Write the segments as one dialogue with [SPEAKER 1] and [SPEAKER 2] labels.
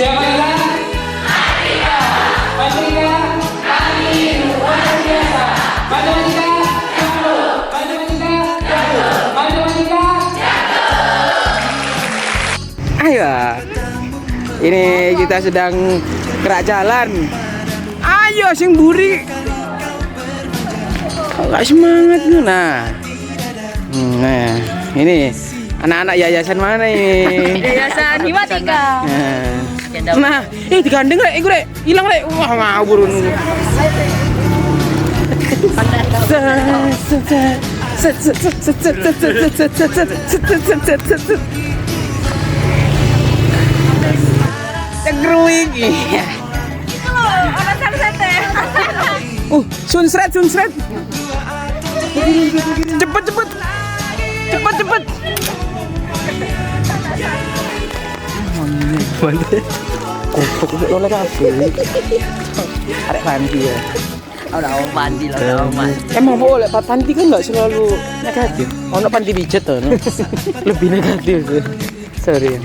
[SPEAKER 1] Siapa kita? Matematika kami luar biasa. Matematika jago. Matematika jago. Matematika jago. Ayo. Ini kita sedang gerak jalan. Ayo sing buri. Kok gak semangat lu nah. Nah, ini anak-anak yayasan mana ini?
[SPEAKER 2] Yayasan Himatika.
[SPEAKER 1] Nah, digandeng rek, iku rek, ilang rek. Wah, ngawur ngono. Cegru iki.
[SPEAKER 2] Itu lho, ana sensete.
[SPEAKER 1] Sunsret. Cepet. Mantap. Kok oleh kabeh. Arek mandi ya.
[SPEAKER 2] Udah mandi loh, mandi.
[SPEAKER 1] Emang boleh Pak panti kan nggak selalu negatif. Ono panti pijet tuh, no? Lebih negatif sih. Sorry.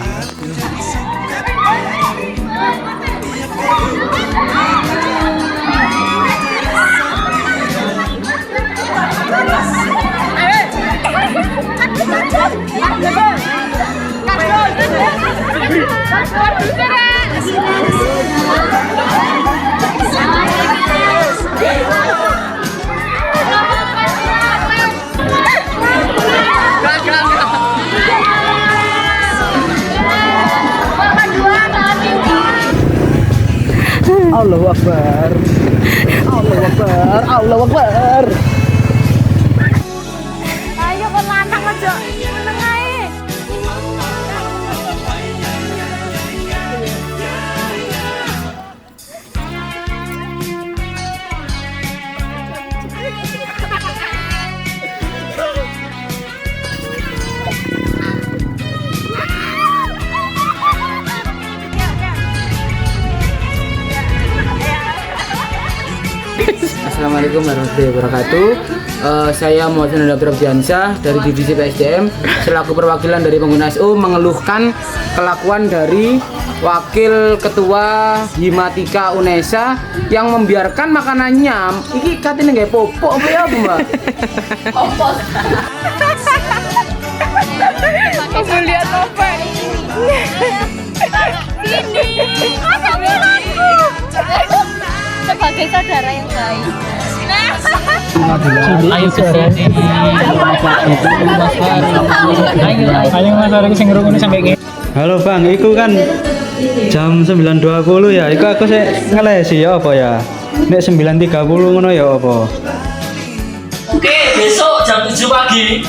[SPEAKER 1] Allahu Akbar.
[SPEAKER 2] Ayo kon lanang aja. Meneng ae.
[SPEAKER 1] Assalamualaikum warahmatullahi wabarakatuh. Saya Muhammad Abdul Abdiansyah dari Divisi PSDM selaku perwakilan dari pengguna SU mengeluhkan kelakuan dari Wakil Ketua Himatika UNESA yang membiarkan makanannya iki katanya nggak popok apa ya Bu Mbak?
[SPEAKER 2] Opos. Aku lihat apa? Ini. Masa aku? Sebagai saudara yang baik.
[SPEAKER 3] Ayo ke sini. Ayo Mas Ari sing ngrungokne sampe kene.
[SPEAKER 4] Halo Bang, iku kan jam 9.20 ya. Iku aku sik ngelesi ya apa ya? Nek 9.30 ngono ya apa?
[SPEAKER 3] Oke, besok jam 7 pagi.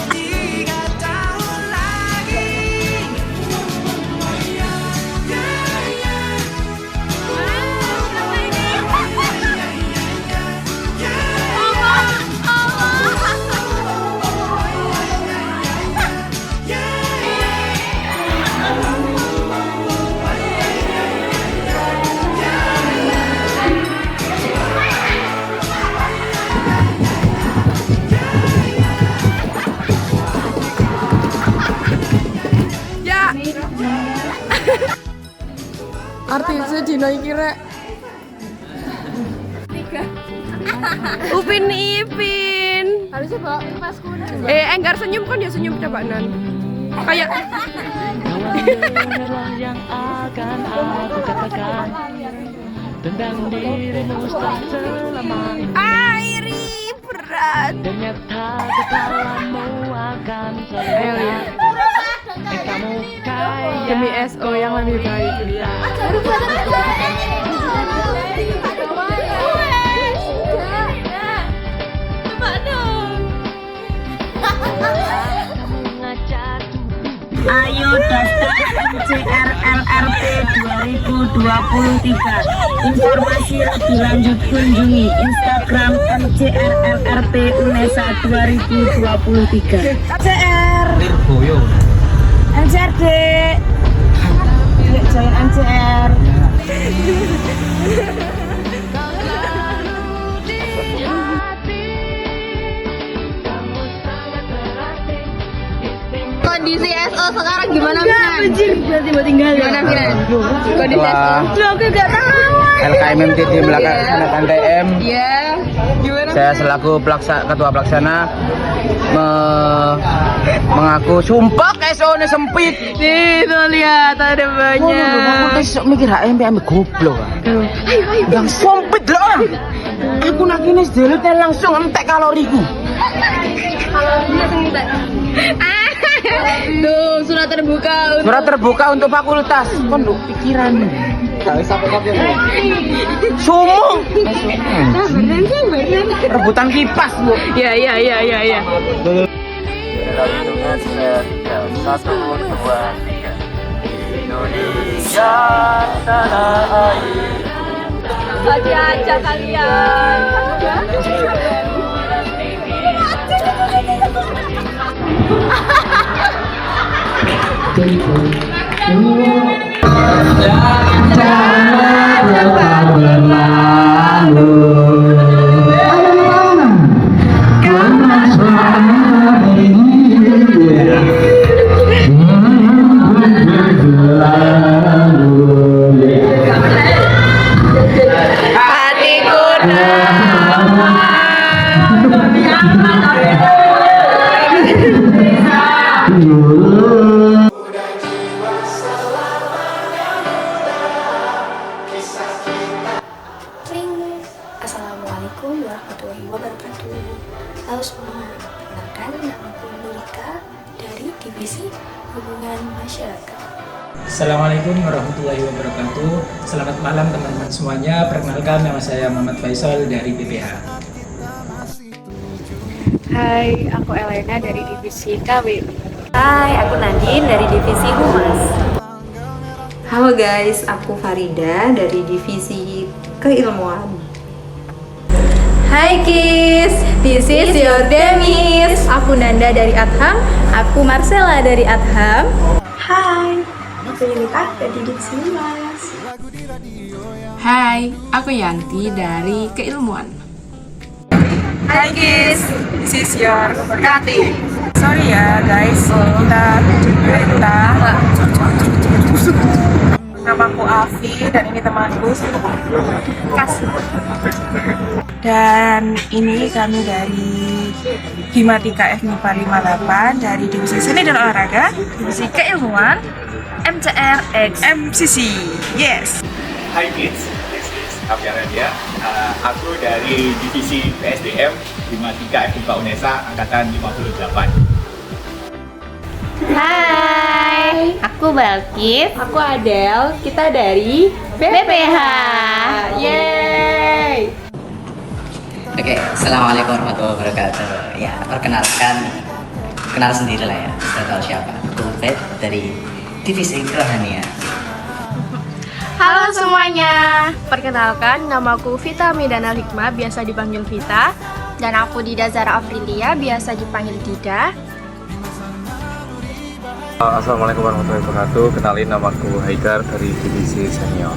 [SPEAKER 2] Artisnya dino iki rek. Upin Ipin. Harusnya bawa kipas kuda. Enggar senyum kan ya senyum coba Nan. Kayak
[SPEAKER 5] yang akan aku katakan tentang dirimu selamanya.
[SPEAKER 2] Airi berat.
[SPEAKER 5] Ternyata kepalamu akan selalu. Kamu kaya
[SPEAKER 2] Demi SO yang lebih baik.
[SPEAKER 6] Ayo daftar MCR LRP 2023. Informasi lebih lanjut kunjungi Instagram MCR LRP UNESA 2023. MCR
[SPEAKER 1] Lirboyo.
[SPEAKER 6] MCR Dek. Yuk join MCR.
[SPEAKER 2] kondisi SO sekarang gimana Finan?
[SPEAKER 6] Tiba-tiba tinggal.
[SPEAKER 2] Gimana Finan? Kondisi SO.
[SPEAKER 1] Setelah
[SPEAKER 6] Aku gak tahu.
[SPEAKER 1] LKMMTD melaksanakan TM,
[SPEAKER 2] Iya. Gimana?
[SPEAKER 1] saya selaku ketua pelaksana mengaku sumpah SO ini sempit.
[SPEAKER 2] Nih, tuh lihat ada banyak.
[SPEAKER 1] Aku sok mikir HMP ambil goblok. Yang sempit loh. Aku nak ini sederet langsung entek kaloriku.
[SPEAKER 2] Tuh, surat terbuka.
[SPEAKER 1] Surat terbuka untuk fakultas. Kon lu pikiran. Sumo. Rebutan kipas, Bu.
[SPEAKER 2] Iya.
[SPEAKER 3] Satu, dua, tiga. Indonesia tanah air.
[SPEAKER 2] Aja kalian.
[SPEAKER 7] Assalamualaikum warahmatullahi wabarakatuh. Halo semua, perkenalkan namaku Nurika dari Divisi Hubungan Masyarakat.
[SPEAKER 8] Assalamualaikum warahmatullahi wabarakatuh. Selamat malam teman-teman semuanya. Perkenalkan nama saya Muhammad Faisal dari BPH.
[SPEAKER 2] Hai, aku Elena dari Divisi KW.
[SPEAKER 9] Hai, aku Nadine dari Divisi Humas. Halo guys, aku Farida dari Divisi Keilmuan. Hai kids, this is your Demis. Aku Nanda dari Adham. Aku Marcella dari Adham.
[SPEAKER 7] Hai, aku Yunita dari Divisi Humas.
[SPEAKER 2] Hai, aku Yanti dari Keilmuan.
[SPEAKER 6] Hai kids, this is your Kati. Sorry ya guys, kita cerita. Namaku Afi dan ini temanku Kasih. Dan ini kami dari Himatika FMIPA 58 dari Divisi Seni dan Olahraga, Divisi Keilmuan, MCR X MCC. Yes.
[SPEAKER 10] Hai kids, this is Afia Radia. Aku dari Divisi PSDM Himatika FMIPA UNESA Angkatan 58.
[SPEAKER 9] Hai, aku Balkis. Aku Adel. Kita dari BPH. Yeay.
[SPEAKER 11] Oke, assalamualaikum warahmatullahi wabarakatuh. Ya, kenal sendiri lah ya. Sudah tahu siapa? Aku Fed dari Divisi Kerohanian.
[SPEAKER 2] Halo semuanya, perkenalkan namaku Vita Midanal Hikmah, biasa dipanggil Vita.
[SPEAKER 7] Dan aku Dida Zara Afrilia, biasa dipanggil Dida.
[SPEAKER 12] Assalamualaikum warahmatullahi wabarakatuh. Kenalin, namaku Haidar dari Divisi Senior.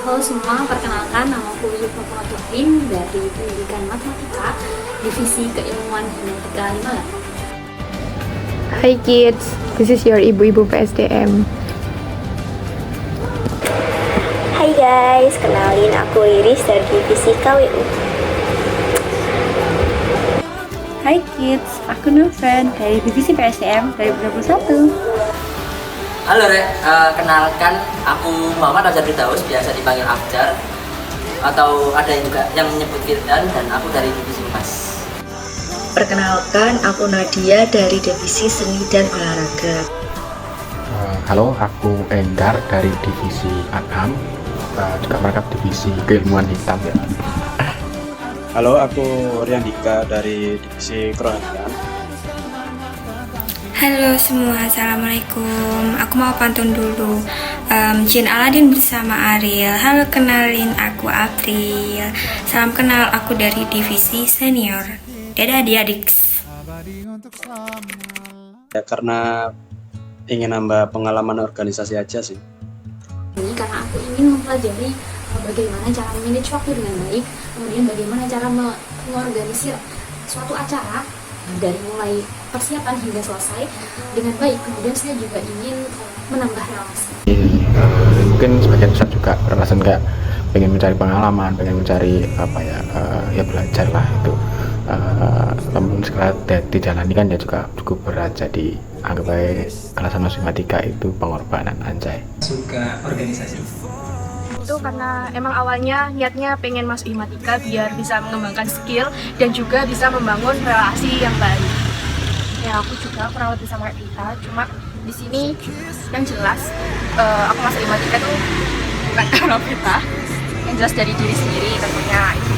[SPEAKER 13] Halo semua, perkenalkan namaku Zulfa Fatin dari Pendidikan Matematika Divisi Keilmuan Genetika 58.
[SPEAKER 2] Hai kids, this is your ibu-ibu PSDM.
[SPEAKER 7] Hai guys, kenalin aku Iris dari Divisi KWU.
[SPEAKER 9] Hai kids, aku Nufren dari Divisi PSDM 2021.
[SPEAKER 11] Halo Rek, kenalkan aku Muhammad Azhar Firdaus, biasa dipanggil Afjar, atau ada yang juga yang menyebut Firdan, dan aku dari Divisi Humas.
[SPEAKER 14] Perkenalkan, aku Nadia dari Divisi Seni dan Olahraga.
[SPEAKER 15] Halo, aku Enggar dari Divisi Adham, juga merangkap Divisi Keilmuan Hitam ya.
[SPEAKER 16] Halo, aku Riandika dari Divisi Kerohanian.
[SPEAKER 17] Halo semua, assalamualaikum. Aku mau pantun dulu. Jin Aladin bersama Ariel. Halo, kenalin aku April. Salam kenal, aku dari Divisi Senior. Dadah adik-adik.
[SPEAKER 16] Ya, karena ingin nambah pengalaman organisasi aja sih.
[SPEAKER 13] Ini karena aku ingin mempelajari bagaimana cara memanage waktu dengan baik, kemudian bagaimana cara mengorganisir suatu acara dari mulai persiapan hingga selesai dengan baik. Kemudian saya juga ingin menambah relasi.
[SPEAKER 15] Mungkin sebagian besar juga beralasan kayak pengen mencari pengalaman, pengen mencari apa ya, ya belajar lah itu. Namun setelah dijalani kan ya juga cukup berat, jadi anggap aja alasan masuk IMA3 itu pengorbanan anjay.
[SPEAKER 8] Suka organisasi
[SPEAKER 2] itu karena emang awalnya niatnya pengen masuk IMA3 biar bisa mengembangkan skill dan juga bisa membangun relasi yang baik. Ya aku juga kurang lebih sama kayak kita, cuma di sini yang jelas aku masuk IMA3 tuh bukan karena kita, yang jelas dari diri sendiri tentunya itu,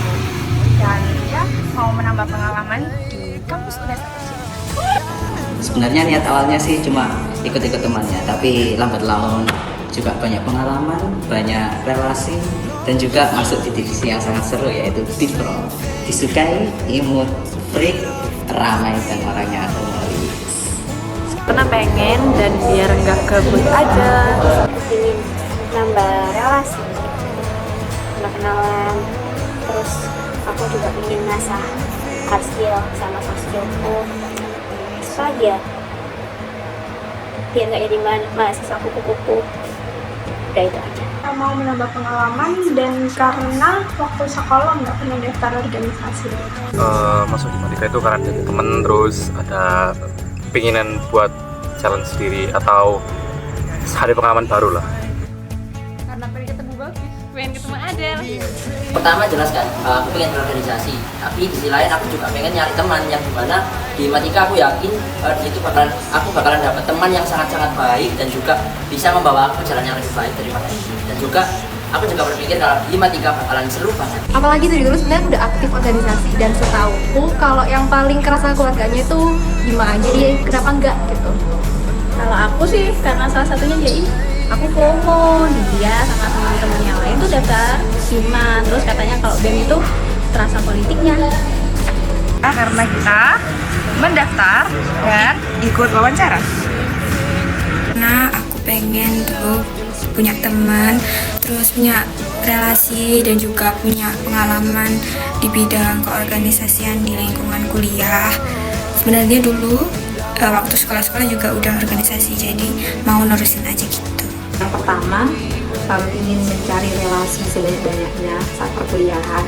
[SPEAKER 2] dan ya mau menambah pengalaman di kampus UNESA.
[SPEAKER 11] Sebenarnya niat awalnya sih cuma ikut-ikut temannya, tapi lambat laun juga banyak pengalaman, banyak relasi, dan juga masuk di divisi yang sangat seru yaitu Tifro. Disukai, imut, freak, ramai, dan orangnya humoris.
[SPEAKER 2] Karena pengen dan biar nggak gabut aja.
[SPEAKER 7] Ingin nambah relasi, nambah kenalan, terus aku juga ingin ngasah hard skill sama soft skillku. Saja biar nggak jadi mahasiswa kupu-kupu. Udah itu aja.
[SPEAKER 2] Mau menambah pengalaman dan karena waktu sekolah nggak pernah daftar organisasi.
[SPEAKER 12] Masuk IMA3 itu karena ada temen, terus ada keinginan buat jalan sendiri atau hari pengalaman baru lah.
[SPEAKER 2] Karena pengen ketemu Bagus, pengen ketemu Adel.
[SPEAKER 11] Pertama jelas kan, aku pengen berorganisasi, tapi di sisi lain aku juga pengen nyari teman yang dimana di IMA3 aku yakin itu aku bakalan dapat teman yang sangat-sangat baik dan juga bisa membawa aku jalan yang lebih baik daripada ini. Dan juga aku juga berpikir kalau di IMA3 bakalan seru banget.
[SPEAKER 2] Apalagi dari dulu sebenarnya udah aktif organisasi, dan setauku kalau yang paling kerasa keluarganya itu gimana, jadi kenapa enggak gitu. Kalau aku sih karena salah satunya jadi aku FOMO, dia sama teman-teman yang lain tuh daftar IMA, terus katanya kalau BEM itu terasa politiknya.
[SPEAKER 6] Karena kita mendaftar dan ikut wawancara.
[SPEAKER 17] Nah, aku pengen tuh punya teman, terus punya relasi dan juga punya pengalaman di bidang keorganisasian di lingkungan kuliah. Sebenarnya dulu waktu sekolah-sekolah juga udah organisasi, jadi mau nerusin aja gitu.
[SPEAKER 9] Yang pertama, ingin mencari relasi sebanyak-banyaknya saat perkuliahan,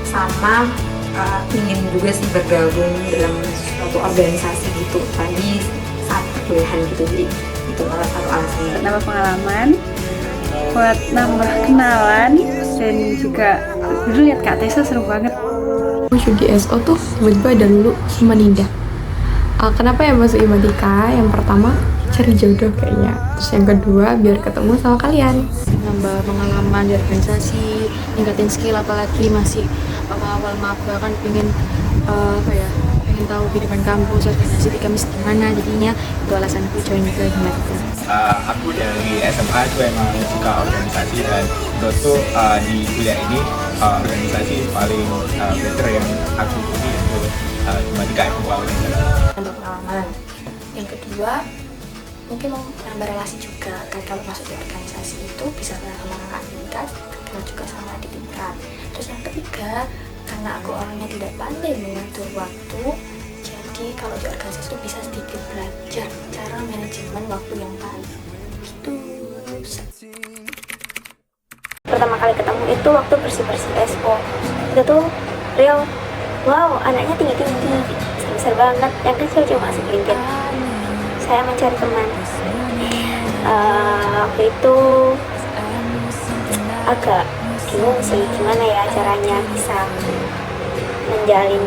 [SPEAKER 9] sama ingin juga sih bergabung dalam suatu organisasi gitu tadi saat perkuliahan gitu, jadi itu salah satu alasannya.
[SPEAKER 2] Nambah pengalaman, buat nambah kenalan, dan juga dulu lihat Kak Tessa seru banget.
[SPEAKER 18] Masuk di SO tuh tiba-tiba ada dulu menindak. Kenapa ya masuk IMA3? Yang pertama cari jodoh kayaknya, terus yang kedua biar ketemu sama kalian,
[SPEAKER 19] nambah pengalaman di organisasi, ningkatin skill, apalagi masih awal-awal maba kan pengen pengen tahu kehidupan kampus, organisasi di kampus gimana, jadinya itu alasanku join ke IMA3.
[SPEAKER 10] Aku dari SMA itu emang suka organisasi, dan menurutku di kuliah ini organisasi paling better yang aku ikuti itu IMA3 FKUPA Unesa.
[SPEAKER 13] Nambah pengalaman. Yang kedua, mungkin mau nambah relasi juga, kan kalau masuk di organisasi itu bisa kenal sama kakak tingkat, kenal juga sama adik tingkat. Terus yang ketiga, karena aku orangnya tidak pandai mengatur waktu, jadi kalau di organisasi itu bisa sedikit belajar cara manajemen waktu yang baik gitu.
[SPEAKER 7] Pertama kali ketemu itu waktu bersih-bersih SO, itu tuh real, wow, anaknya tinggi-tinggi, besar banget, yang kecil cuma segelintir. Saya mencari teman. Waktu itu agak bingung sih gimana ya caranya bisa menjalin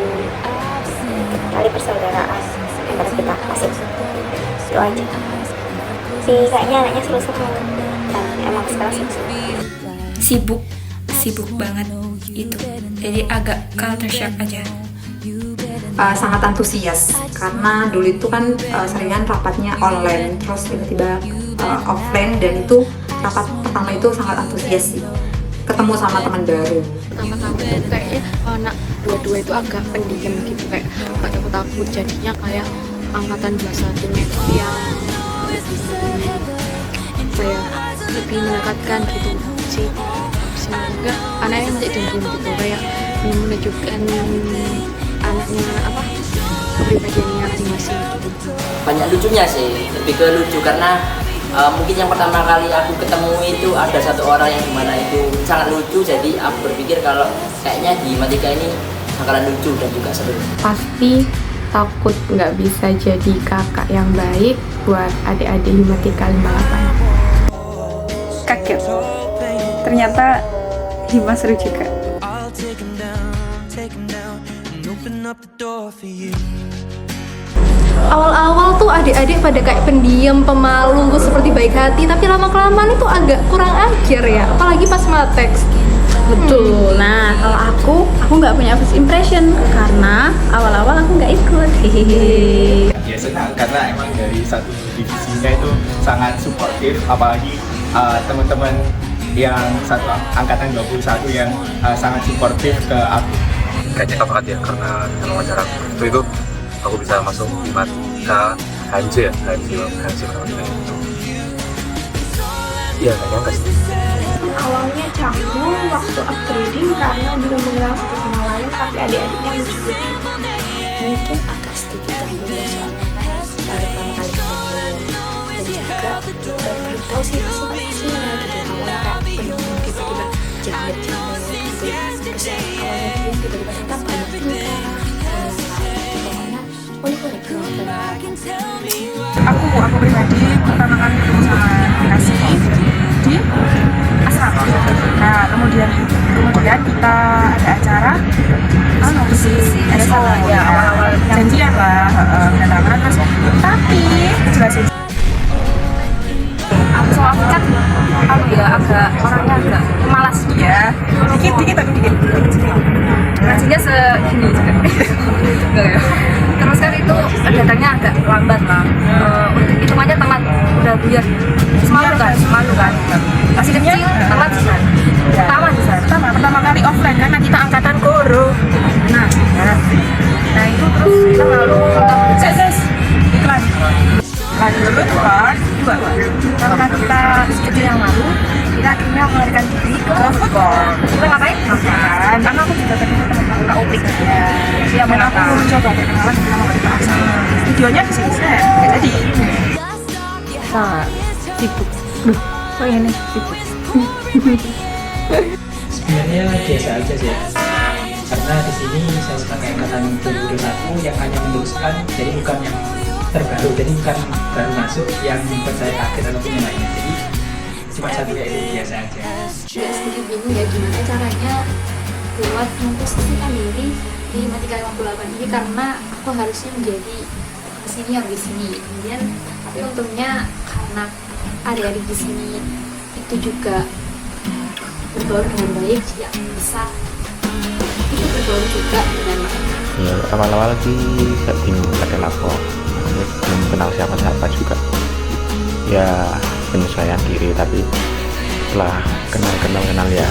[SPEAKER 7] tali persaudaraan antara kita asik. Itu aja. Sih kayaknya anaknya seru-seru, dan emang sekarang
[SPEAKER 17] Sibuk banget gitu. Jadi agak culture shock aja.
[SPEAKER 9] Sangat antusias karena dulu itu kan seringan rapatnya online, terus tiba-tiba offline, dan itu rapat pertama itu sangat antusias sih, ketemu sama teman baru.
[SPEAKER 19] Pertama-tama itu kayaknya anak dua-dua itu agak pendiam gitu, kayak takut-takut, jadinya kayak angkatan 21 itu yang kayak lebih mendekatkan gitu sih. Semoga anaknya masih diam gitu, kayak menunjukkan anaknya kepribadiannya masing-masing gitu.
[SPEAKER 11] Banyak lucunya sih, lebih ke lucu karena mungkin yang pertama kali aku ketemu itu ada satu orang yang dimana itu sangat lucu, jadi aku berpikir kalau kayaknya di Himatika ini bakalan lucu dan juga seru.
[SPEAKER 18] Pasti takut nggak bisa jadi kakak yang baik buat adik-adik Himatika 58.
[SPEAKER 6] Kaget, ternyata Hima seru juga.
[SPEAKER 20] Awal-awal tuh adik-adik pada kayak pendiam, pemalu, seperti baik hati, tapi lama-kelamaan itu agak kurang ajar ya, apalagi pas mateks.
[SPEAKER 21] Betul. Nah, kalau aku nggak punya first impression karena awal-awal aku nggak ikut. Hehehe.
[SPEAKER 10] Ya senang karena emang dari satu divisinya itu sangat suportif, apalagi teman-teman yang satu angkatan 21 yang sangat suportif ke aku.
[SPEAKER 12] Kayaknya nyekap banget ya karena dalam wawancara itu aku bisa masuk Himatika HMJ ya, HMJ itu. Iya, gak nyangka sih.
[SPEAKER 2] Awalnya canggung waktu upgrading karena belum mengenal satu sama lain, tapi adik-adiknya lucu.
[SPEAKER 13] Mungkin agak sedikit canggung ya, soalnya baru pertama kali ketemu dan juga baru tahu sih masing-masingnya gitu. Awalnya kayak penuh tiba-tiba jamet-jamet gitu, terus awalnya dia tiba-tiba kita banyak tingkah, pokoknya unik-unik
[SPEAKER 6] Aku pribadi pertama kali ketemu sama Kasih di asrama. Nah, kemudian kita ada acara SO ya, awal-awal janjian lah, menandakan terus, tapi jelasin.
[SPEAKER 2] Aku sama Fikat, agak orangnya agak malas
[SPEAKER 6] ya, dikit tapi dikit.
[SPEAKER 2] Ngajinya segini juga. Enggak ya. Terus kan itu datangnya agak lambat lah. Untuk hitungannya telat, udah buyar. Semalu kan. Masih kecil, telat sih kan.
[SPEAKER 6] Pertama kali offline karena kita angkatan guru.
[SPEAKER 2] Nah itu terus kita malu.
[SPEAKER 6] Iklan dulu tuh kan, karena kita kecil yang malu, kita akhirnya melarikan diri ke football.
[SPEAKER 2] Kita ngapain?
[SPEAKER 6] Makan. Karena aku juga tadi teman-teman Kak Opik ya. Yang mana aku mencoba perkenalan pertama kali ke asrama. Videonya bisa nggak jadi.
[SPEAKER 21] Sibuk. Oh ini sibuk.
[SPEAKER 8] Sebenarnya biasa aja sih, karena di sini saya sebagai angkatan 2021 yang hanya meneruskan, jadi bukan yang terbaru, jadi bukan baru masuk yang membuat saya kaget ataupun yang lainnya, jadi cuma satu ya itu biasa aja.
[SPEAKER 19] Juga sedikit bingung ya gimana caranya buat memposisikan diri di Himatika 58 ini, karena aku harusnya menjadi senior di sini. Kemudian tapi untungnya karena adik-adik di sini itu juga bergaul dengan baik, ya bisa itu bergaul juga dengan mereka.
[SPEAKER 15] Ya awal-awal sih saya bingung ada lapor, belum kenal siapa-siapa juga. Ya penyesuaian diri, tapi setelah kenal ya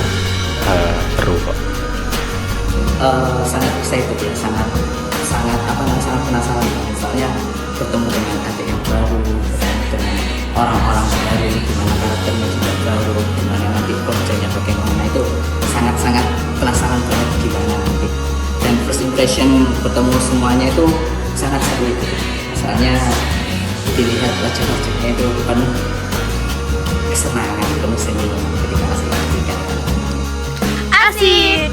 [SPEAKER 15] seru kok.
[SPEAKER 11] Sangat excited ya, sangat penasaran banget, soalnya bertemu dengan adik yang baru, bertemu dengan orang-orang baru, gimana karakternya juga baru, gimana nanti kerjanya bagaimana, itu sangat penasaran banget gimana nanti. Dan first impression bertemu semuanya itu sangat seru itu, soalnya dilihat wajah-wajahnya itu penuh kesenangan, penuh senyum ketika asik-asik.
[SPEAKER 2] Asik.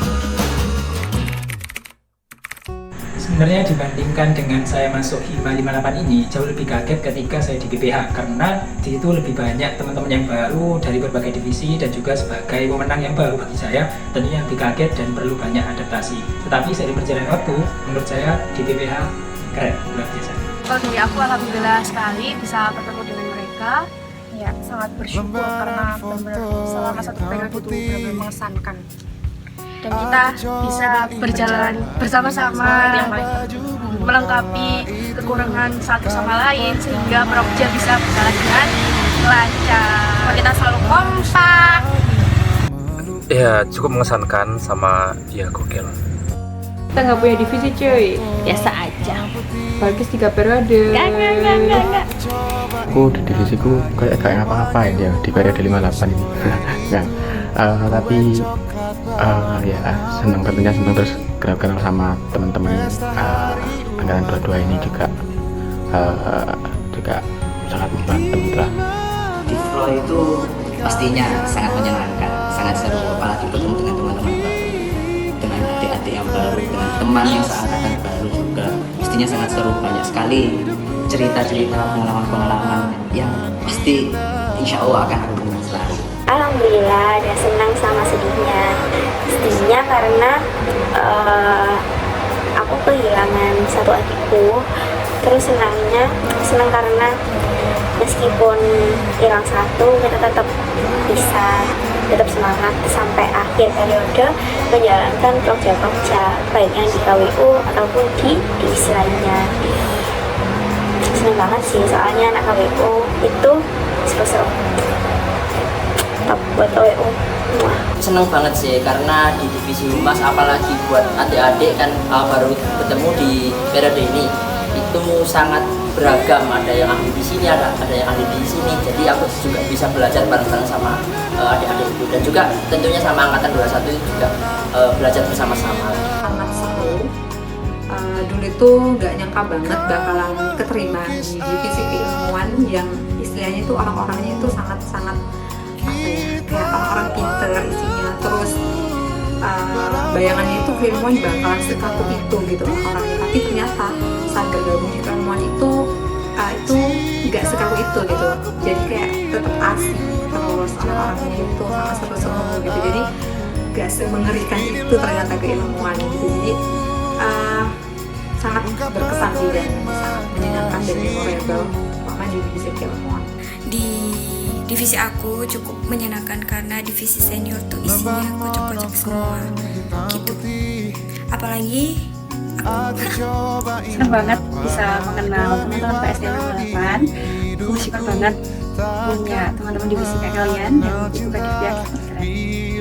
[SPEAKER 8] Sebenarnya dibandingkan dengan saya masuk Hima 58 ini jauh lebih kaget ketika saya di BPH, karena di situ lebih banyak teman-teman yang baru dari berbagai divisi dan juga sebagai pemenang yang baru bagi saya, tentunya lebih kaget dan perlu banyak adaptasi. Tetapi seiring berjalannya waktu, menurut saya di BPH keren, luar biasa.
[SPEAKER 2] Kalau dari aku alhamdulillah sekali bisa bertemu dengan mereka. Ya sangat bersyukur karena benar-benar selama satu periode itu benar-benar mengesankan. Dan kita bisa berjalan bersama-sama yang melengkapi kekurangan satu sama lain sehingga Prokja bisa berjalan dengan lancar. Kita selalu kompak.
[SPEAKER 12] Ya cukup mengesankan sama ya gokil.
[SPEAKER 21] Kita nggak punya divisi cuy, biasa aja. Bagus 3 periode. Enggak.
[SPEAKER 15] Aku di divisiku kayak ngapa-ngapain ya di periode 58 ini. Enggak. Tapi ya senang, tentunya senang terus kenal sama teman-teman angkatan 22 ini juga sangat membantu gitu lah.
[SPEAKER 11] Di Flow itu pastinya sangat menyenangkan, sangat seru, apalagi bertemu dengan teman-teman baru, dengan adik-adik yang baru, dengan teman yang seangkatan baru juga. Pastinya sangat seru, banyak sekali cerita-cerita, pengalaman-pengalaman yang pasti insya Allah akan aku kenang selalu.
[SPEAKER 7] Alhamdulillah ada senang sama sedihnya. Sedihnya karena aku kehilangan satu adikku. Terus senang karena meskipun hilang satu, kita tetap bisa tetap semangat sampai akhir periode menjalankan proja-proja baik yang di KWU ataupun di divisi lainnya. Senang banget sih, soalnya anak KWU itu seru-seru. Top buat KWU.
[SPEAKER 11] Seneng banget sih karena di divisi humas, apalagi buat adik-adik kan baru bertemu di periode ini, itu sangat beragam, ada yang ahli di sini, ada yang ahli di sini, jadi aku juga bisa belajar bareng-bareng sama adik-adikku, dan juga tentunya sama angkatan 21 juga belajar bersama-sama.
[SPEAKER 9] Sangat seru. Dulu itu nggak nyangka banget bakalan keterima di divisi keilmuan yang istilahnya itu orang-orangnya itu sangat-sangat kayak orang-orang pinter isinya, terus bayangannya itu keilmuan bakalan sekaku itu gitu orang-orangnya, tapi ternyata saat bergabung di keilmuan itu nggak sekaku itu gitu, jadi kayak tetap asik, terus orang-orangnya itu sangat seru-seru gitu, jadi nggak semengerikan itu ternyata keilmuan gitu, jadi sangat berkesan sih dan sangat menyenangkan dan memorable selama di divisi keilmuan.
[SPEAKER 17] Di divisi aku cukup menyenangkan karena divisi senior tuh isinya kocok-kocok semua gitu. Apalagi
[SPEAKER 4] senang banget bisa mengenal teman-teman PSDM 8. Bersyukur banget punya teman-teman divisi kayak kalian dan juga di pihak keren.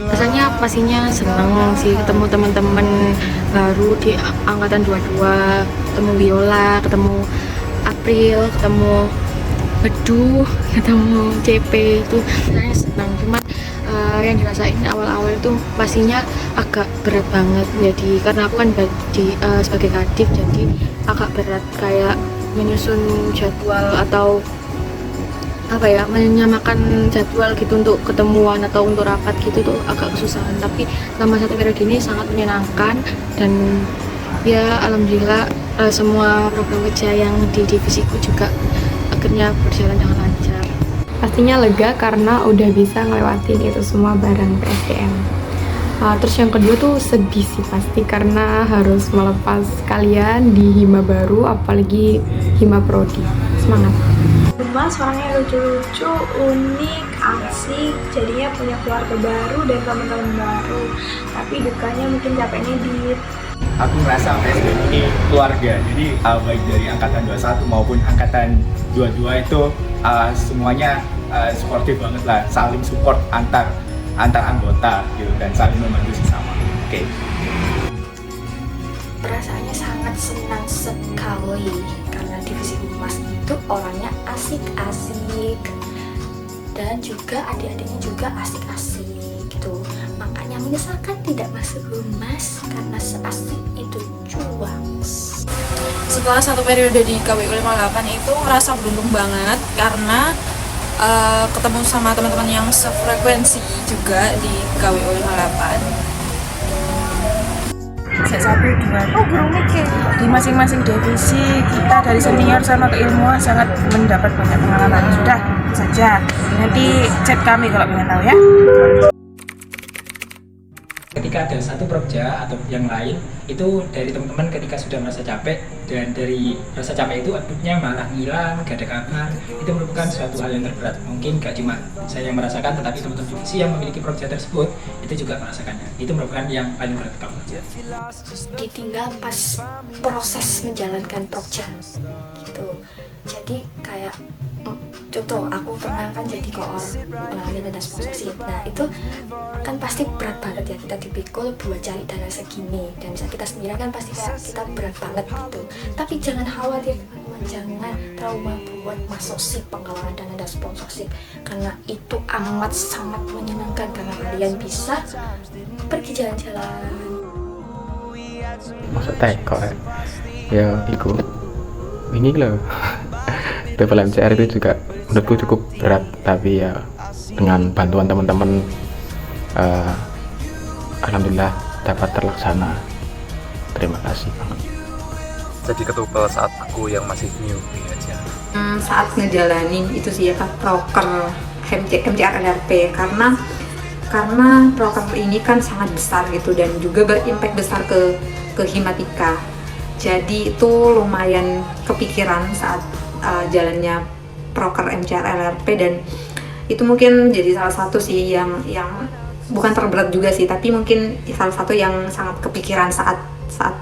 [SPEAKER 19] Rasanya pastinya senang sih ketemu teman-teman baru di angkatan 22, ketemu Viola, ketemu April, ketemu Bedu, ketemu CP, itu saya senang. Cuman yang dirasain awal-awal itu pastinya agak berat banget, jadi karena aku kan sebagai kadif, jadi agak berat kayak menyusun jadwal atau menyamakan jadwal gitu untuk ketemuan atau untuk rapat gitu tuh agak kesusahan. Tapi selama satu periode ini sangat menyenangkan dan ya alhamdulillah semua program kerja yang di divisiku juga akhirnya berjalan dengan lancar.
[SPEAKER 18] Pastinya lega karena udah bisa ngelewatin itu semua bareng PSDM. Terus yang kedua tuh sedih sih pasti karena harus melepas kalian di hima baru, apalagi hima prodi. Semangat.
[SPEAKER 2] Mas orangnya lucu-lucu, unik, asik, jadinya punya keluarga baru dan teman-teman baru. Tapi dukanya mungkin capeknya di
[SPEAKER 10] aku merasa PSDM ini keluarga, jadi baik dari angkatan 21 maupun angkatan 22 itu semuanya suportif banget lah, saling support antar anggota gitu dan saling membantu sesama. Oke.
[SPEAKER 13] Perasaannya sangat senang sekali karena divisi humas itu orangnya asik-asik dan juga adik-adiknya juga asik-asik gitu. Makanya menyesalkan tidak masuk humas karena seasik itu cuaks.
[SPEAKER 6] Setelah satu periode di KWU 58 itu ngerasa beruntung banget karena ketemu sama teman-teman yang sefrekuensi juga di KWU 58. Satu dua di masing-masing divisi kita dari senior sama keilmuan sangat mendapat banyak pengalaman. Sudah saja, nanti chat kami kalau ingin tahu ya.
[SPEAKER 8] Ketika ada satu proja atau yang lain, itu dari teman-teman ketika sudah merasa capek dan dari rasa capek itu outputnya malah ngilang, gak ada kabar, itu merupakan suatu hal yang terberat. Mungkin gak cuma saya yang merasakan, tetapi teman-teman divisi yang memiliki proja tersebut itu juga merasakannya. Itu merupakan yang paling berat kalau proja.
[SPEAKER 13] Ditinggal pas proses menjalankan proja gitu. Jadi kayak contoh aku pernah kan jadi koor pengalih dana sponsorship. Nah itu kan pasti berat banget ya, kita dipikul buat cari dana segini dan bisa kita sendiri kan pasti kayak kita berat banget gitu. Tapi jangan khawatir teman-teman, jangan trauma buat masuk si penggalangan dana dan sponsorship karena itu amat sangat menyenangkan karena kalian bisa pergi jalan-jalan.
[SPEAKER 15] Maksudnya kok ya itu ini loh. Level MCR itu juga menurutku cukup berat, tapi ya dengan bantuan teman-teman alhamdulillah dapat terlaksana. Terima kasih banget.
[SPEAKER 12] Jadi ketupel saat aku yang masih newbie aja.
[SPEAKER 9] Saat ngejalanin itu sih ya proker MCR LRP, karena proker ini kan sangat besar gitu dan juga berimpact besar ke Himatika. Jadi itu lumayan kepikiran saat jalannya proker MCR LRP, dan itu mungkin jadi salah satu sih yang bukan terberat juga sih, tapi mungkin salah satu yang sangat kepikiran saat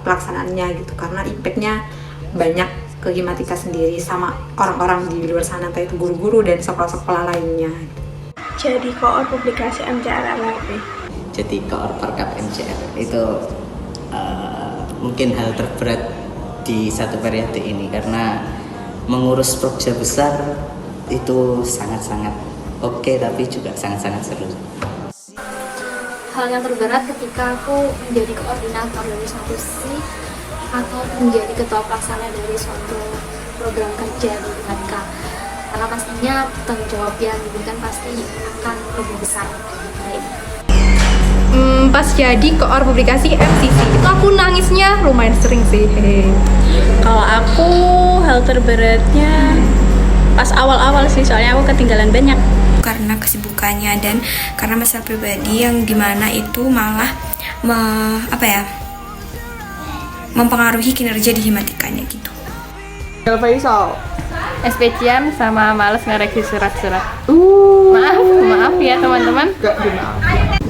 [SPEAKER 9] pelaksanaannya gitu, karena impactnya banyak ke Himatika sendiri sama orang-orang di luar sana, entah itu guru-guru dan sekolah-sekolah lainnya.
[SPEAKER 5] Jadi koor publikasi MCR LRP.
[SPEAKER 11] Jadi koor perkap MCR itu mungkin hal terberat di satu periode ini, karena mengurus proja besar itu sangat-sangat oke, tapi juga sangat-sangat seru.
[SPEAKER 21] Hal yang terberat ketika aku menjadi koordinator dari suatu sisi atau menjadi ketua pelaksana dari suatu program kerja di Himatika, karena pastinya tanggung jawab yang diberikan pasti akan lebih besar.
[SPEAKER 20] Pas jadi koor publikasi MCC itu aku nangisnya lumayan sering sih.
[SPEAKER 21] Kalau aku hal terberatnya pas awal-awal sih, soalnya aku ketinggalan banyak karena kesibukannya dan karena masalah pribadi yang dimana itu malah mempengaruhi kinerja di Himatikanya gitu.
[SPEAKER 18] Faisal SPCM sama males ngereksi surat-surat. Maaf ya teman-teman.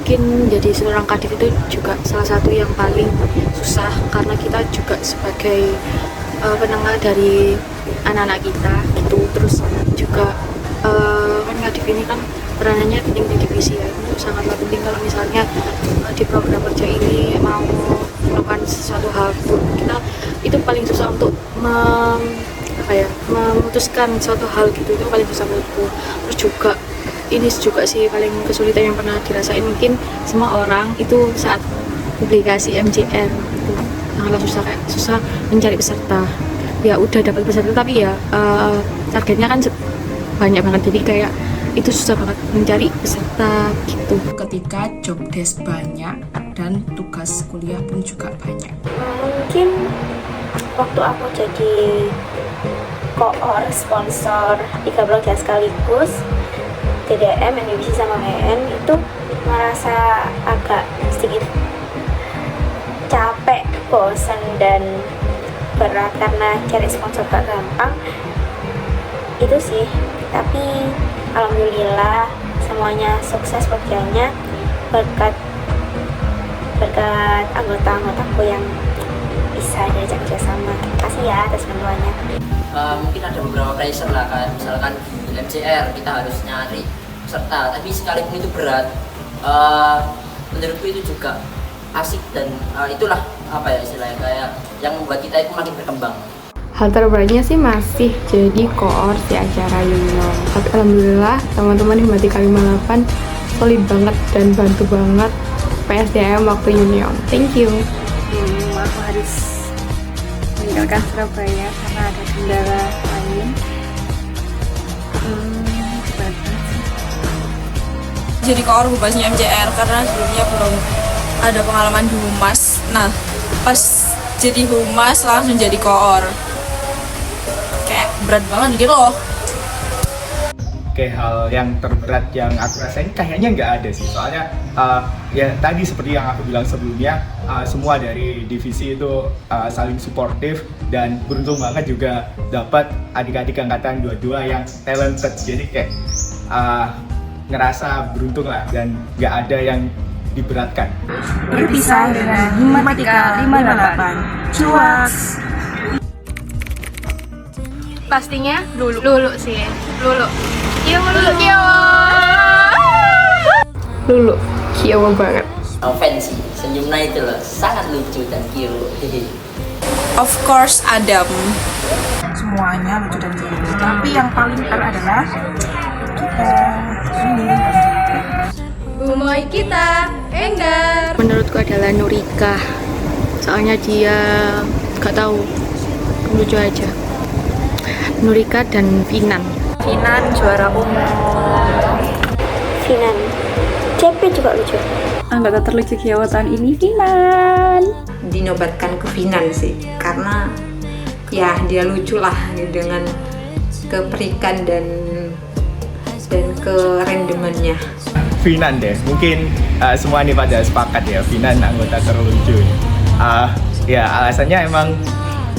[SPEAKER 19] Mungkin jadi seorang kadif itu juga salah satu yang paling susah, karena kita juga sebagai penengah dari anak-anak kita gitu. Terus juga kan kadif ini kan peranannya penting di divisi ya, itu sangatlah penting. Kalau misalnya di program kerja ini mau melakukan sesuatu hal, kita itu paling susah untuk memutuskan suatu hal gitu, itu paling susah menurutku. Terus juga ini juga sih paling kesulitan yang pernah dirasain mungkin semua orang itu saat publikasi MCR itu sangatlah susah mencari peserta. Ya udah dapat peserta tapi ya targetnya kan banyak banget, jadi kayak itu susah banget mencari peserta gitu.
[SPEAKER 6] Ketika job desk banyak dan tugas kuliah pun juga banyak.
[SPEAKER 7] Mungkin waktu aku jadi koor sponsor 3 program sekaligus, TDM, NDBC sama MN, itu merasa agak sedikit capek, bosan dan berat karena cari sponsor gak gampang itu sih. Tapi alhamdulillah semuanya sukses kerjanya berkat anggota-anggotaku yang bisa diajak kerjasama. Terima kasih ya atas bantuannya.
[SPEAKER 11] Mungkin ada beberapa pressure lah, kayak misalkan di MCR kita harus nyari peserta, tapi sekalipun itu berat, menurutku itu juga asik dan itulah istilahnya kayak yang membuat kita itu makin berkembang.
[SPEAKER 18] Hal terberatnya sih masih jadi koor di acara Union. Tapi alhamdulillah teman-teman di Himatika 58 solid banget dan bantu banget PSDM waktu Union. Thank you.
[SPEAKER 4] Aku harus meninggalkan Surabaya karena ada kendala lain.
[SPEAKER 6] Jadi koor humasnya MCR karena sebelumnya belum ada pengalaman di humas. Nah, pas jadi humas langsung jadi koor. Kayak berat banget gitu loh.
[SPEAKER 10] Oke, hal yang terberat yang aku rasain kayaknya nggak ada sih, soalnya ya tadi seperti yang aku bilang sebelumnya, semua dari divisi itu saling suportif dan beruntung banget juga dapat adik-adik angkatan 22 yang talented, jadi kayak ngerasa beruntung lah dan nggak ada yang diberatkan.
[SPEAKER 6] Berpisah dengan Himatika 58. Cuaks.
[SPEAKER 2] Pastinya Lulu sih. Lulu
[SPEAKER 18] Kiowo banget.
[SPEAKER 11] Fancy, senyumnya itu loh sangat lucu dan kilo.
[SPEAKER 6] Of course Adam. Semuanya lucu dan kilo, tapi yang paling keren adalah kita ini.
[SPEAKER 20] Bumoy kita, Enggar.
[SPEAKER 19] Menurutku adalah Nurika, soalnya dia gak tahu
[SPEAKER 18] lucu aja. Nurika dan Finan.
[SPEAKER 4] Finan juara umum.
[SPEAKER 7] Finan. CP juga lucu.
[SPEAKER 4] Anggota terlucu Kiawa tahun ini Finan.
[SPEAKER 9] Dinobatkan ke Finan sih, karena ya dia lucu lah dengan keperikan dan kerandomannya.
[SPEAKER 10] Finan deh, mungkin semua ini pada sepakat ya, Finan anggota terlucu. Ya alasannya emang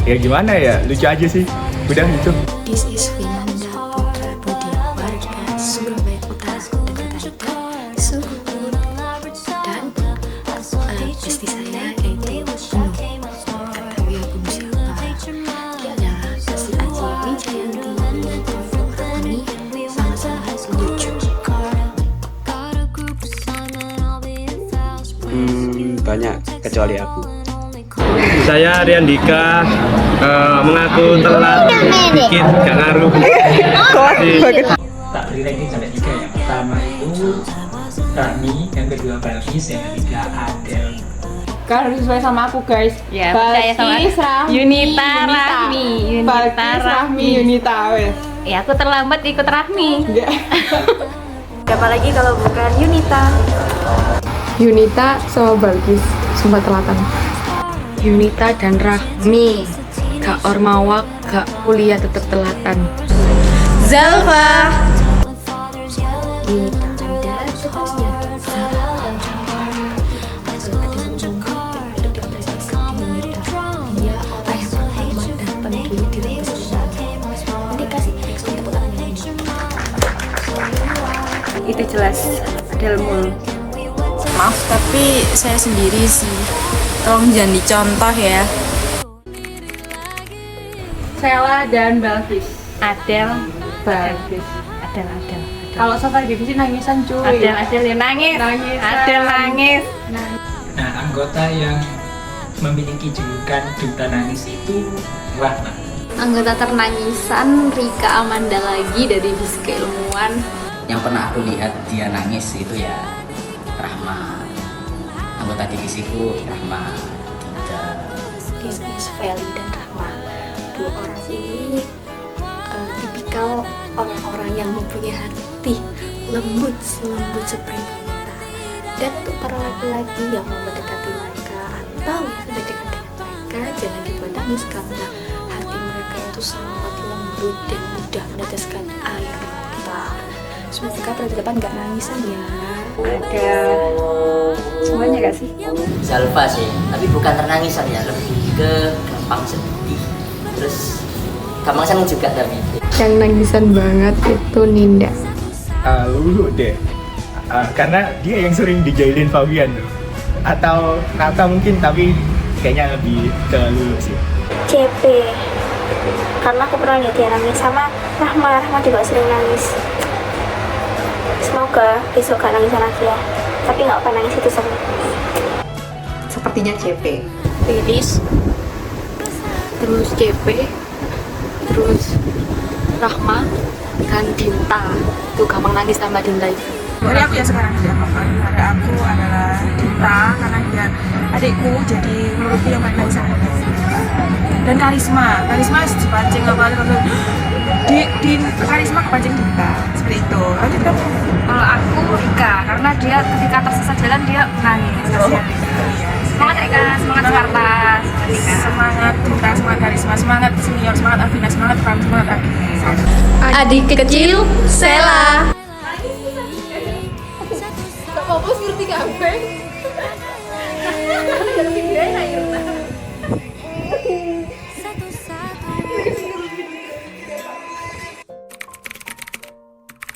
[SPEAKER 10] ya gimana ya, lucu aja sih, udah itu.
[SPEAKER 13] This is Finanda Putra Budi, warga Surabaya Utara, dekat Suhut, dan besti saya yaitu Penuh. Ketahui aku siapa? Dia adalah Kasih Aji Wijayanti. Kami sama-sama lucu.
[SPEAKER 16] Banyak kecuali aku.
[SPEAKER 1] Saya Riandika, mengaku telat dikit, gak ngaruh.
[SPEAKER 8] Tak beri ranking sampai 3. Yang pertama itu Rani, yang kedua Balkis, yang ketiga Adel.
[SPEAKER 6] Kan harus sesuai sama aku guys.
[SPEAKER 4] Ya, percaya sama
[SPEAKER 6] Yunita, Rahmi, Yunita wes.
[SPEAKER 4] Ya aku terlambat ikut Rahmi. Siapa lagi kalau bukan Yunita?
[SPEAKER 18] Yunita sama Balkis, sumpah telatan. Yunita dan Rahmi, gak ormawak, gak kuliah tetep telatan.
[SPEAKER 4] Zalfa.
[SPEAKER 13] Yunita Anda seharusnya dia orang yang terhormat dan penuh diri besar. Nanti kasih tepuk tangannya ini.
[SPEAKER 4] Itu jelas Adelmul.
[SPEAKER 6] Maaf tapi saya sendiri sih. Tolong jangan dicontoh ya.
[SPEAKER 18] Sela dan Balkis.
[SPEAKER 4] Adel,
[SPEAKER 18] Balkis.
[SPEAKER 4] Adel.
[SPEAKER 18] Kalau Safari Divisi nangisan cuy.
[SPEAKER 4] Adel ya nangis. Adel nangis.
[SPEAKER 8] Nah, anggota yang memiliki julukan Duta Nangis itu Rahma.
[SPEAKER 21] Anggota ternangisan Rika Amanda lagi dari Divisi Keilmuan.
[SPEAKER 11] Yang pernah aku lihat dia nangis itu ya Rahma. Anggota divisiku Rahma, Dinda.
[SPEAKER 13] This is Feli dan Rahma. Dua orang ini tipikal orang-orang yang mempunyai hati lembut seperti kita. Dan untuk para laki-laki yang mau mendekati mereka atau yang sudah dekat dengan mereka, jangan dibuat nangis karena hati mereka itu sangat lembut dan mudah meneteskan air mata. Semoga pada depan gak nangisan ya.
[SPEAKER 4] Ada semuanya gak sih?
[SPEAKER 11] Zalfa sih, tapi bukan ternangisan ya, lebih ke gampang sedih. Terus gampang seneng juga tapi.
[SPEAKER 18] Yang nangisan banget itu Ninda.
[SPEAKER 10] Lulu deh, karena dia yang sering dijailin Fabian tuh. Atau Nata mungkin, tapi kayaknya lebih ke Lulu sih.
[SPEAKER 7] CP. Karena aku pernah lihat dia nangis sama Rahma juga sering nangis. Semoga besok gak nangis lagi ya. Tapi gak apa nangis itu seru.
[SPEAKER 9] Sepertinya CP.
[SPEAKER 18] Lilis, terus CP, terus Rahma, dan Dinta. Tuh gampang nangis tambah Dinta itu.
[SPEAKER 6] Dari aku ya sekarang ya. Ada aku adalah Dinta karena dia adikku, jadi menurutku yang paling nangis sama. Dan Karisma dipancing apa di Karisma kepancing Dinta seperti itu.
[SPEAKER 4] Kalau aku Rika, karena dia ketika tersesat jalan dia nangis. Semangat Rika, semangat Sparta,
[SPEAKER 6] semangat Dinta, semangat Karisma, semangat senior, semangat Afina, semangat Pram, semangat Adi.
[SPEAKER 20] Adik kecil Sela.
[SPEAKER 18] Apa seperti kabeh?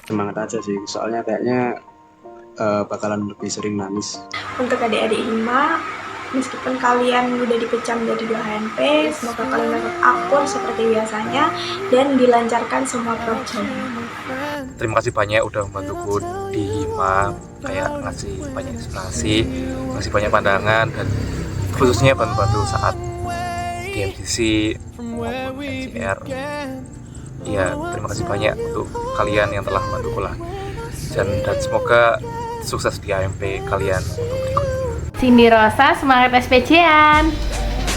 [SPEAKER 16] Semangat aja sih, soalnya kayaknya bakalan lebih sering nangis.
[SPEAKER 5] Untuk adik-adik Hima, meskipun kalian udah dipecah menjadi 2 HMP, semoga kalian tetap akur seperti biasanya dan dilancarkan semua proyeknya.
[SPEAKER 12] Terima kasih banyak udah membantuku di Hima, kayak ngasih banyak inspirasi, ngasih banyak pandangan, dan khususnya bantu-bantu saat di MDC maupun MCR. Ya, terima kasih banyak untuk kalian yang telah membantuku lah, dan semoga sukses di AMP kalian untuk berikutnya.
[SPEAKER 4] Cindy Rosa, semangat SPJ-an.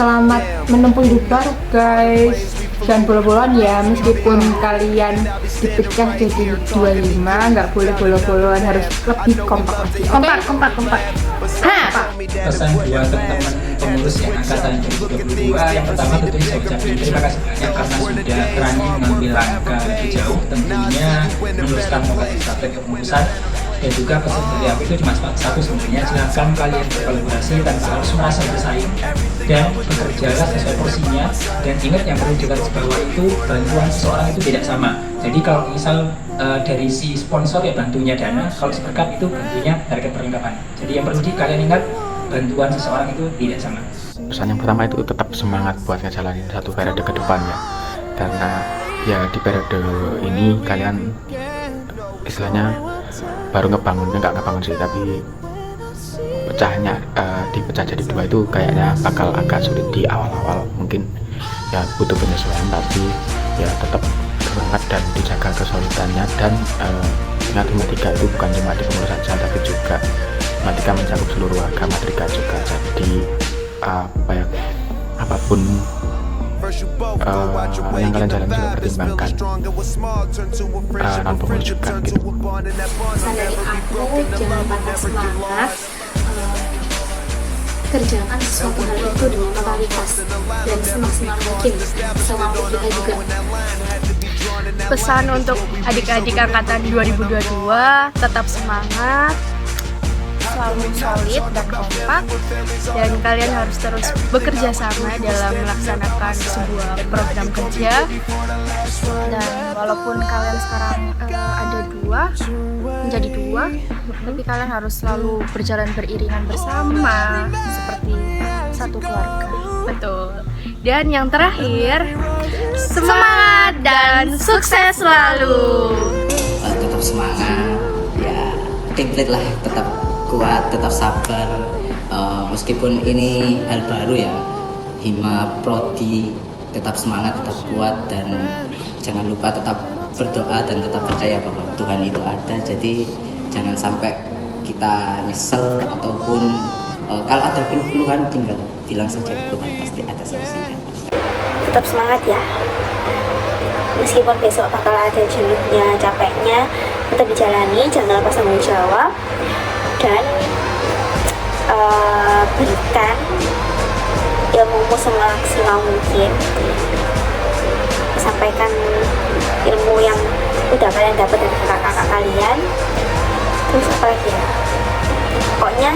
[SPEAKER 18] selamat menempuh hidup baru guys. Jangan bolos-bolosan ya, meskipun kalian dipecah jadi 25, nggak boleh bolos-bolosan, harus lebih kompak lagi. Kompak.
[SPEAKER 8] Pesan buat teman-teman pengurus yang angkatan 2022, yang pertama tentunya saya ucapkan terima kasih banyak karena sudah berani mengambil langkah lebih jauh, tentunya meneruskan lokasi strategi kepengurusan. Dan juga pesan dari aku itu cuma satu sebenarnya, silakan kalian berkolaborasi tanpa harus merasa bersaing dan bekerjalah sesuai porsinya. Dan ingat, yang perlu digarisbawahi itu bantuan seseorang itu tidak sama. Jadi kalau misal dari si sponsor ya bantunya dana, kalau si berkat itu bantunya target perlengkapan. Jadi yang perlu kalian ingat, bantuan seseorang itu tidak sama.
[SPEAKER 15] Pesan yang pertama itu tetap semangat buat ngejalanin satu periode ke depannya, karena ya di periode ini kalian istilahnya baru nggak ngebangun sih, tapi dipecah jadi dua itu kayaknya bakal agak sulit di awal-awal, mungkin ya butuh penyesuaian, tapi ya tetap semangat dan dijaga kesolidannya. Dan ingat, Himatika itu bukan cuma di pengurusan saja, tapi juga Himatika mencakup seluruh agama Trika juga. Jadi apapun yang kalian jalan juga pertimbangkan non pengurus juga gitu.
[SPEAKER 21] Pesan dari aku, jangan patah semangat, kerjakan sesuatu hal itu dengan totalitas dan semaksimal mungkin semampu kita juga.
[SPEAKER 2] Pesan untuk adik-adik angkatan 2022, tetap semangat, selalu solid dan kompak, dan kalian harus terus bekerja sama dalam melaksanakan sebuah program kerja. Dan walaupun kalian sekarang ada menjadi dua, tapi kalian harus selalu berjalan beriringan bersama seperti satu keluarga. Betul. Dan yang terakhir, semangat dan sukses selalu.
[SPEAKER 11] Tetap semangat, ya template lah, tetap kuat, tetap sabar. Meskipun ini hal baru ya, Hima Prodi, tetap semangat, tetap kuat, dan jangan lupa tetap berdoa dan tetap percaya bahwa Tuhan itu ada. Jadi jangan sampai kita nyesel ataupun kalau ada keluhan tinggal bilang saja ke Tuhan, pasti ada solusinya.
[SPEAKER 7] Tetap semangat ya, meskipun besok bakal ada jenuhnya, capeknya, tetap dijalani, jangan lepas tanggung jawab, dan berikan ilmumu semaksimal mungkin, sampaikan ilmu yang udah kalian dapat dari kakak-kakak kalian. Terus apa lagi ya, pokoknya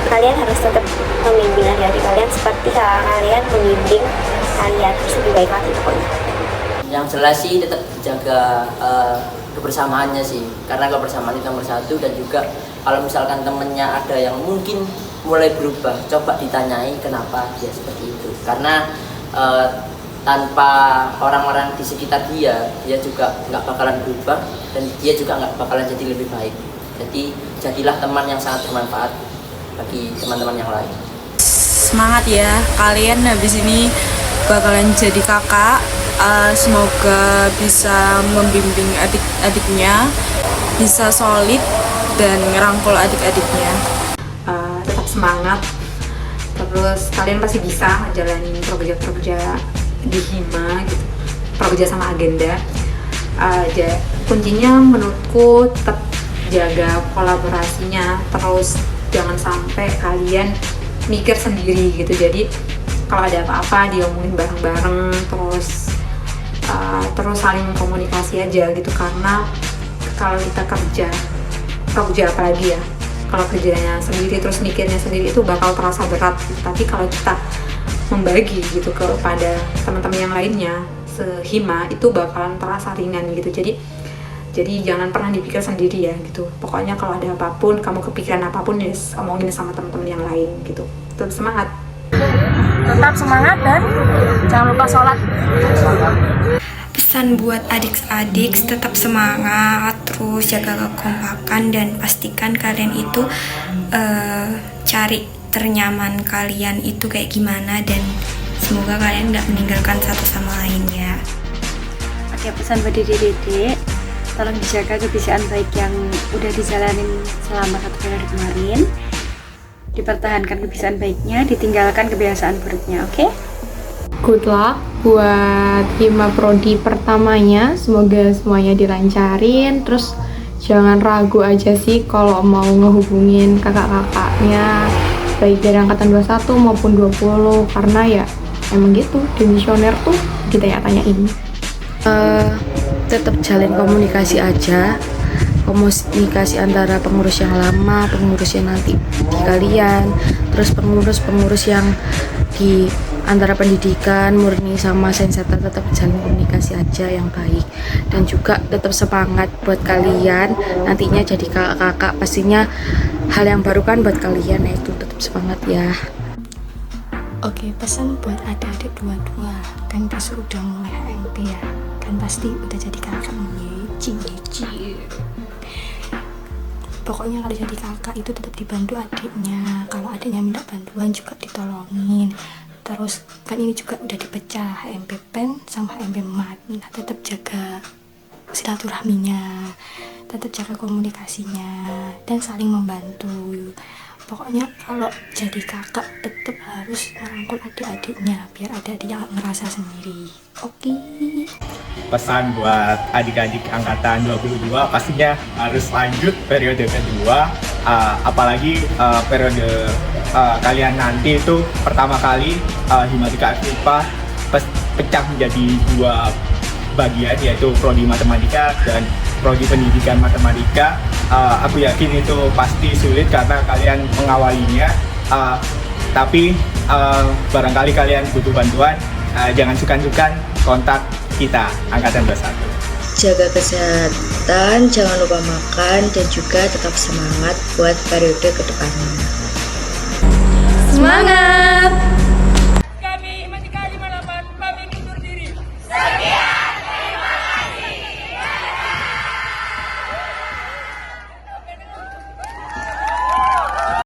[SPEAKER 7] kalian harus tetap membimbing adik-adik kalian seperti kakak kalian membimbing kalian, harus lebih baik lagi pokoknya.
[SPEAKER 3] Yang jelas sih tetap jaga kebersamaannya sih, karena kebersamaan itu nomor satu. Dan juga kalau misalkan temennya ada yang mungkin mulai berubah, coba ditanyai kenapa dia seperti itu, karena tanpa orang-orang di sekitar dia juga nggak bakalan berubah, dan dia juga nggak bakalan jadi lebih baik. Jadi jadilah teman yang sangat bermanfaat bagi teman-teman yang lain.
[SPEAKER 6] Semangat ya, kalian habis ini bakalan jadi kakak. Semoga bisa membimbing adik-adiknya, bisa solid dan ngerangkul adik-adiknya.
[SPEAKER 9] Tetap semangat, terus kalian pasti bisa ngejalanin prokerja di Hima gitu, prokerja sama agenda. Kuncinya menurutku tetap jaga kolaborasinya, terus jangan sampai kalian mikir sendiri gitu. Jadi kalau ada apa-apa diomongin bareng-bareng, terus saling komunikasi aja gitu. Karena kalau kita kerja apalagi ya, kalau kerjanya sendiri terus mikirnya sendiri itu bakal terasa berat gitu. Tapi kalau kita membagi gitu kepada teman-teman yang lainnya sehima, itu bakalan terasa ringan gitu. Jadi jangan pernah dipikir sendiri ya gitu. Pokoknya kalau ada apapun, kamu kepikiran apapun, ya omongin sama teman-teman yang lain gitu. Tetap semangat.
[SPEAKER 2] Tetap semangat dan jangan lupa sholat.
[SPEAKER 17] Pesan buat adik-adik, tetap semangat, terus jaga kekompakan, dan pastikan kalian itu cari ternyaman kalian itu kayak gimana, dan semoga kalian nggak meninggalkan satu sama lainnya.
[SPEAKER 4] Oke, pesan buat dedek-dedek, tolong dijaga kebiasaan baik yang udah dijalanin selama 1 periode kemarin, dipertahankan kebiasaan baiknya, ditinggalkan kebiasaan buruknya, oke?
[SPEAKER 18] Good luck buat Hima Prodi pertamanya, semoga semuanya dilancarin. Terus jangan ragu aja sih kalau mau ngehubungin kakak-kakaknya, baik dari angkatan 21 maupun 20, karena ya emang gitu, demisioner tuh ditanya-tanyain.
[SPEAKER 19] Tetap jalin komunikasi aja, komunikasi antara pengurus yang lama, pengurus yang nanti di kalian, terus pengurus yang di antara pendidikan murni sama Sensata, tetap jalin komunikasi aja yang baik, dan juga tetap semangat buat kalian nantinya jadi kakak-kakak. Pastinya hal yang baru kan buat kalian, yaitu tetap semangat ya.
[SPEAKER 21] Oke, pesan buat adik-adik 22 kan besok udah mulai HMP ya, kan pasti udah jadi kakak nih. Pokoknya kalau jadi kakak itu tetap dibantu adiknya, kalau adiknya minta bantuan juga ditolongin. Terus kan ini juga udah dipecah HMP Pen sama HMP Mat, nah tetap jaga silaturahminya, tetap jaga komunikasinya, dan saling membantu. Pokoknya kalau jadi kakak tetap harus merangkul adik-adiknya biar adik-adiknya gak ngerasa sendiri. Oke.
[SPEAKER 10] Pesan buat adik-adik angkatan 22 pastinya harus lanjut periode kedua, apalagi periode kalian nanti itu pertama kali Himatika FIPA pecah menjadi 2 bagian, yaitu prodi matematika dan prodi pendidikan matematika. Aku yakin itu pasti sulit karena kalian mengawalinya, tapi barangkali kalian butuh bantuan, jangan sungkan-sungkan kontak kita angkatan 21.
[SPEAKER 14] Jaga kesehatan, jangan lupa makan, dan juga tetap semangat buat periode kedepannya.
[SPEAKER 20] Semangat!